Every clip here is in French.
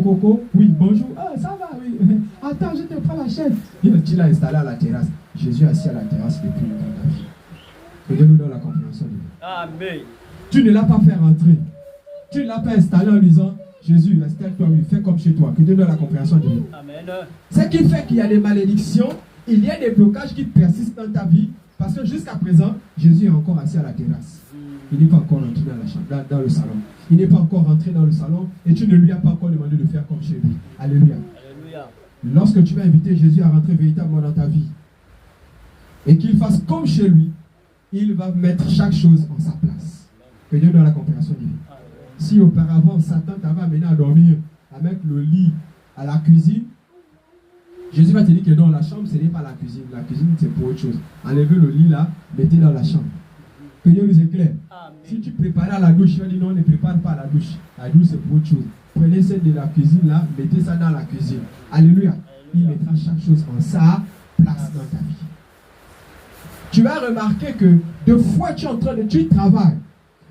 Coco. Oui, bonjour. Ah, ça va, oui. Attends, je te prends la chaise. Tu l'as installé à la terrasse. Jésus est assis à la terrasse depuis longtemps dans ta vie. Que Dieu nous donne la compréhension de Dieu. Amen. Tu ne l'as pas fait rentrer. Tu ne l'as pas installé en disant, Jésus, installe-toi, oui, fais comme chez toi. Que Dieu nous donne la compréhension de Dieu. Amen. Ce qui fait qu'il y a des malédictions, il y a des blocages qui persistent dans ta vie. Parce que jusqu'à présent, Jésus est encore assis à la terrasse. Il n'est pas encore rentré dans la chambre, dans le salon. Il n'est pas encore rentré dans le salon et tu ne lui as pas encore demandé de faire comme chez lui. Alléluia. Alléluia. Lorsque tu vas inviter Jésus à rentrer véritablement dans ta vie et qu'il fasse comme chez lui, il va mettre chaque chose en sa place. Que Dieu donne la compréhension divine. Si auparavant Satan t'avait amené à dormir avec le lit à la cuisine, Jésus va te dire que dans la chambre, ce n'est pas la cuisine. La cuisine, c'est pour autre chose. Enlevez le lit là, mettez dans la chambre. Que Dieu nous éclaire. Si tu prépares à la douche, tu vas dire non, ne prépare pas à la douche. La douche, c'est pour autre chose. Prenez celle de la cuisine là, mettez ça dans la cuisine. Alléluia. Il mettra chaque chose en sa place dans ta vie. Tu vas remarquer que de fois tu travailles.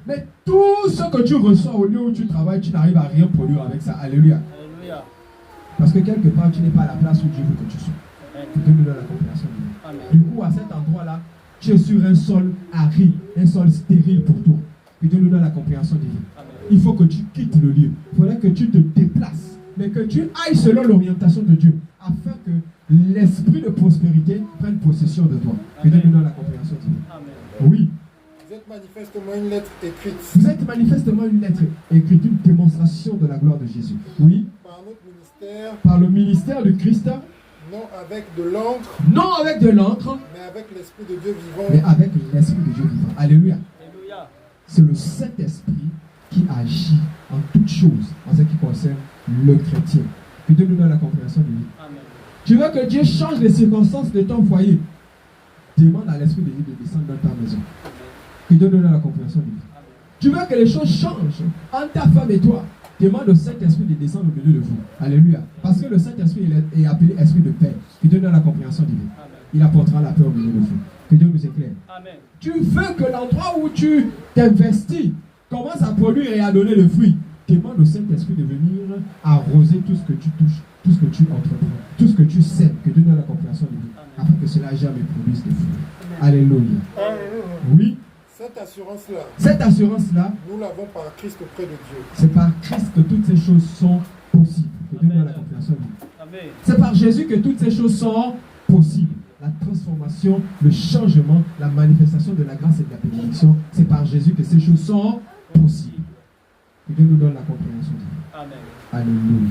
Mais tout ce que tu reçois au lieu où tu travailles, tu n'arrives à rien produire avec ça. Alléluia. Alléluia. Parce que quelque part, tu n'es pas à la place où Dieu veut que tu sois. Dieu nous donne la compréhension de Dieu. Du coup, à cet endroit-là, tu es sur un sol aride, un sol stérile pour toi. Que Dieu nous donne la compréhension de Dieu. Il faut que tu quittes le lieu. Il faudrait que tu te déplaces, mais que tu ailles selon l'orientation de Dieu, afin que l'esprit de prospérité prenne possession de toi. Que Dieu nous donne la compréhension de Dieu. Oui. Vous êtes manifestement une lettre écrite. Vous êtes manifestement une lettre écrite, une démonstration de la gloire de Jésus. Oui. Par notre ministère. Par le ministère de Christ. Non avec de l'encre. Non avec de l'encre. Mais avec l'Esprit de Dieu vivant. Mais avec l'Esprit de Dieu vivant. Alléluia. Alléluia. C'est le Saint-Esprit qui agit en toutes choses en ce qui concerne le chrétien. Que Dieu nous donne la compréhension de lui. Amen. Tu veux que Dieu change les circonstances de ton foyer. Demande à l'Esprit de Dieu de descendre dans ta maison. Que Dieu nous donne la compréhension de lui. Tu veux que les choses changent entre ta femme et toi. Demande au Saint-Esprit de descendre au milieu de vous. Alléluia. Parce que le Saint-Esprit est appelé esprit de paix. Que Dieu donne la compréhension divine. Il apportera la paix au milieu de vous. Que Dieu nous éclaire. Amen. Tu veux que l'endroit où tu t'investis commence à produire et à donner le fruit. Demande au Saint-Esprit de venir arroser tout ce que tu touches, tout ce que tu entreprends, tout ce que tu sèmes. Que Dieu donne la compréhension divine. Afin que cela jamais produise de fruits. Alléluia. Oui. Cette assurance-là, nous l'avons par Christ auprès de Dieu. C'est par Christ que toutes ces choses sont possibles. Que Dieu donne la compréhension divine. C'est par Jésus que toutes ces choses sont possibles. La transformation, le changement, la manifestation de la grâce et de la bénédiction, c'est par Jésus que ces choses sont possibles. Que Dieu nous donne la compréhension divine. Amen. Alléluia.